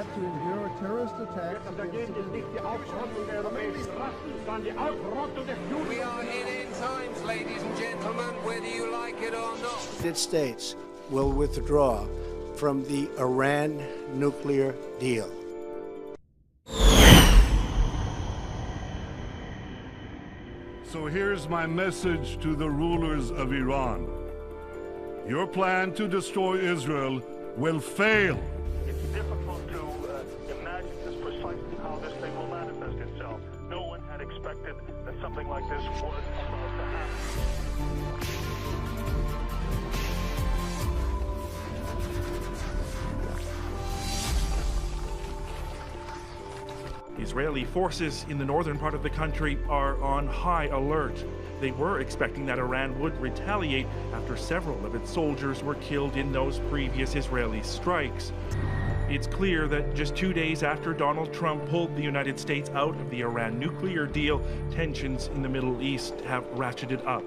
had to endure a terrorist attack. We are in end times, ladies and gentlemen, whether you like it or not. The United States will withdraw from the Iran nuclear deal. So here's my message to the rulers of Iran. Your plan to destroy Israel will fail. It's difficult to imagine just precisely how this thing will manifest itself. No one had expected that something like this was about to happen. Israeli forces in the northern part of the country are on high alert. They were expecting that Iran would retaliate after several of its soldiers were killed in those previous Israeli strikes. It's clear that just 2 days after Donald Trump pulled the United States out of the Iran nuclear deal, tensions in the Middle East have ratcheted up.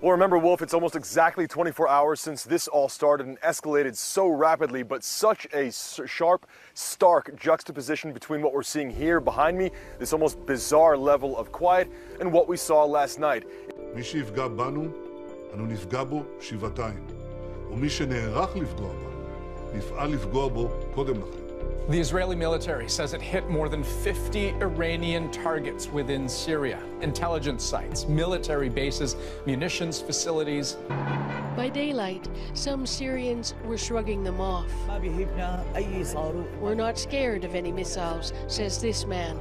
Well, remember, Wolf, it's almost exactly 24 hours since this all started and escalated so rapidly, but such a sharp, stark juxtaposition between what we're seeing here behind me, this almost bizarre level of quiet, and what we saw last night. מי שיפגע בנו, אנו נפגע בו שבעתיים. ומי שנערך לפגוע בנו, נפעל לפגוע בו קודם לכן. The Israeli military says it hit more than 50 Iranian targets within Syria. Intelligence sites, military bases, munitions facilities. By daylight, some Syrians were shrugging them off. We're not scared of any missiles, says this man.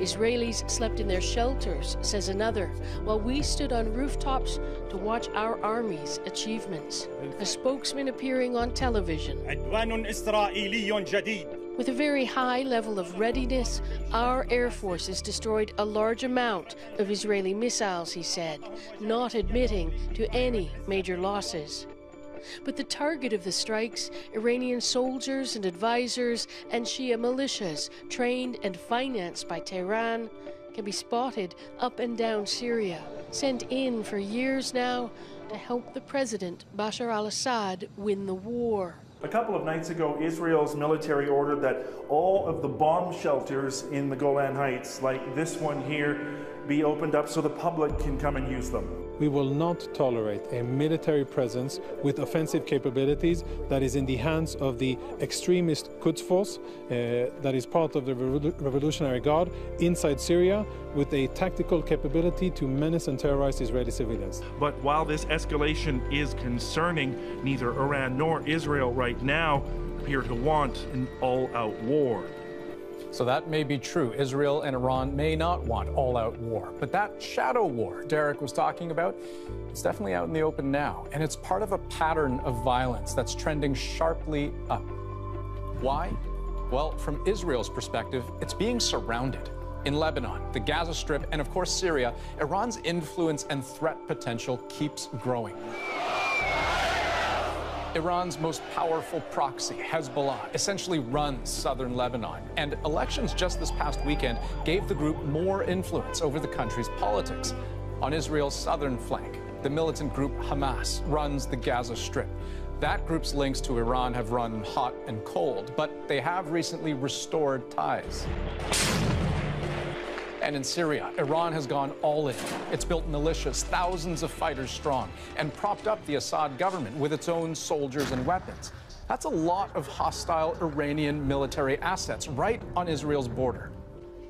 Israelis slept in their shelters, says another, while we stood on rooftops to watch our army's achievements. A spokesman appearing on television. With a very high level of readiness, our air forces destroyed a large amount of Israeli missiles, he said, not admitting to any major losses. But the target of the strikes, Iranian soldiers and advisors and Shia militias trained and financed by Tehran, can be spotted up and down Syria, sent in for years now to help the president Bashar al-Assad win the war. A couple of nights ago, Israel's military ordered that all of the bomb shelters in the Golan Heights, like this one here, be opened up so the public can come and use them. We will not tolerate a military presence with offensive capabilities that is in the hands of the extremist Quds Force, that is part of the Revolutionary Guard inside Syria, with a tactical capability to menace and terrorize Israeli civilians. But while this escalation is concerning, neither Iran nor Israel right now appear to want an all-out war. So that may be true. Israel and Iran may not want all-out war. But that shadow war Derek was talking about, it's definitely out in the open now. And it's part of a pattern of violence that's trending sharply up. Why? Well, from Israel's perspective, it's being surrounded. In Lebanon, the Gaza Strip, and of course Syria, Iran's influence and threat potential keeps growing. Iran's most powerful proxy, Hezbollah, essentially runs southern Lebanon. And elections just this past weekend gave the group more influence over the country's politics. On Israel's southern flank, the militant group Hamas runs the Gaza Strip. That group's links to Iran have run hot and cold, but they have recently restored ties. And in Syria, Iran has gone all in. It's built militias, thousands of fighters strong, and propped up the Assad government with its own soldiers and weapons. That's a lot of hostile Iranian military assets right on Israel's border.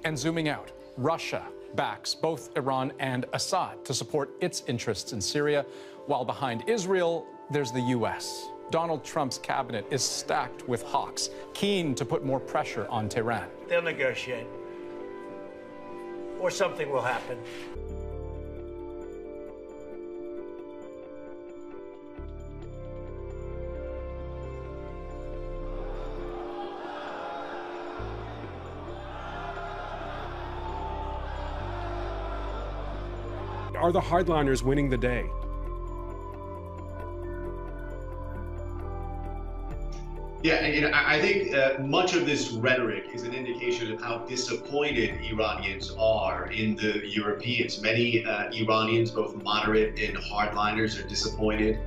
And zooming out, Russia backs both Iran and Assad to support its interests in Syria, while behind Israel, there's the U.S. Donald Trump's cabinet is stacked with hawks, keen to put more pressure on Tehran. They'll negotiate. Or something will happen. Are the hardliners winning the day? Yeah, and I think much of this rhetoric is an indication of how disappointed Iranians are in the Europeans. Many Iranians, both moderate and hardliners, are disappointed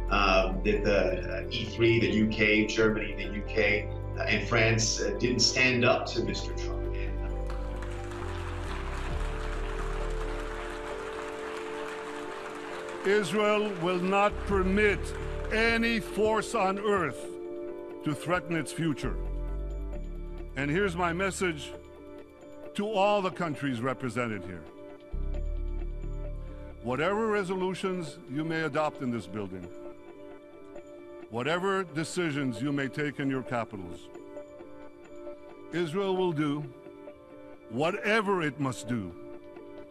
that the E3, the UK, Germany, the UK, and France didn't stand up to Mr. Trump. Israel will not permit any force on earth to threaten its future. And here's my message to all the countries represented here. Whatever resolutions you may adopt in this building, whatever decisions you may take in your capitals, Israel will do whatever it must do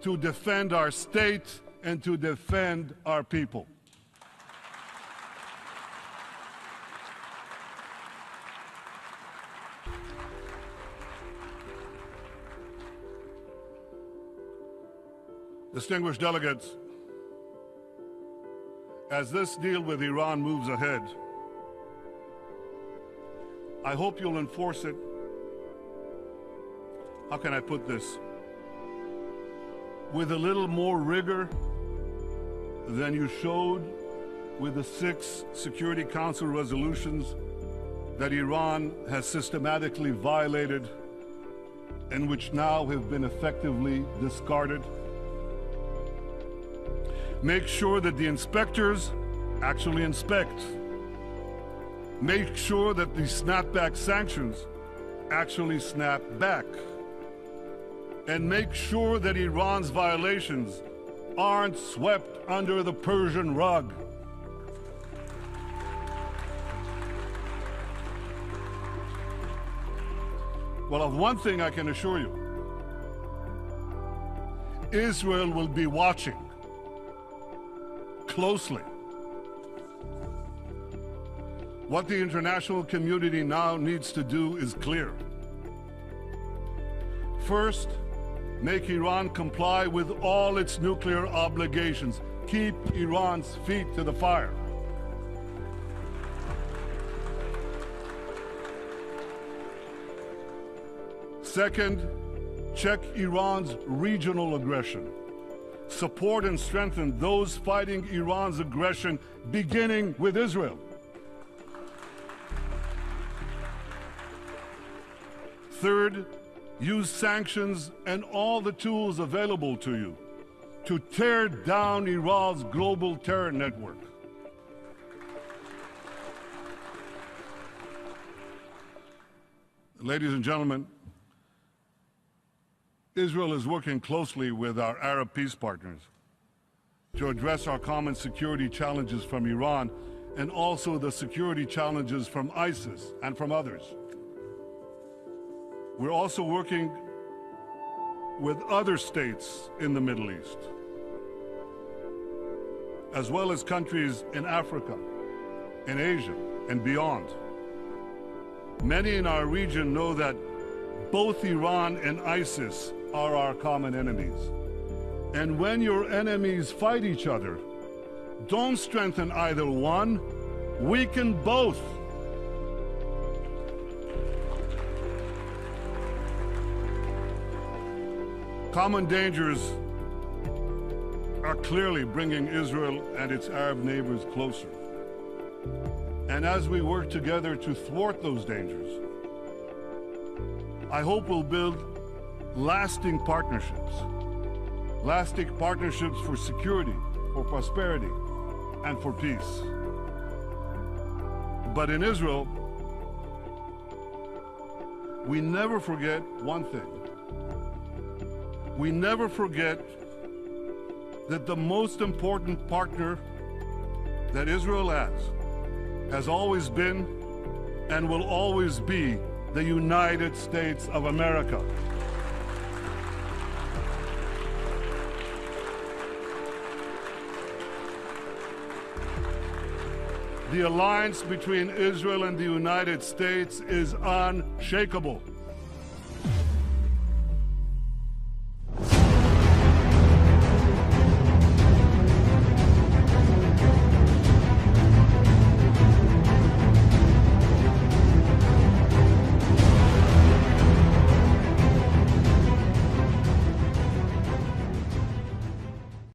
to defend our state and to defend our people. Distinguished delegates, as this deal with Iran moves ahead, I hope you'll enforce it. How can I put this? With a little more rigor than you showed with the 6 Security Council resolutions that Iran has systematically violated and which now have been effectively discarded. Make sure that the inspectors actually inspect. Make sure that the snapback sanctions actually snap back. And make sure that Iran's violations aren't swept under the Persian rug. Well, of one thing I can assure you, Israel will be watching closely. What the international community now needs to do is clear. First, make Iran comply with all its nuclear obligations. Keep Iran's feet to the fire. Second, check Iran's regional aggression. Support and strengthen those fighting Iran's aggression, beginning with Israel. Third, use sanctions and all the tools available to you to tear down Iran's global terror network. Ladies and gentlemen, Israel is working closely with our Arab peace partners to address our common security challenges from Iran and also the security challenges from ISIS and from others. We're also working with other states in the Middle East, as well as countries in Africa, in Asia, and beyond. Many in our region know that both Iran and ISIS are our common enemies. And when your enemies fight each other, don't strengthen either one, weaken both. Common dangers are clearly bringing Israel and its Arab neighbors closer. And as we work together to thwart those dangers, I hope we'll build lasting partnerships for security, for prosperity, and for peace. But in Israel, we never forget one thing. We never forget that the most important partner that Israel has always been and will always be the United States of America. The alliance between Israel and the United States is unshakable.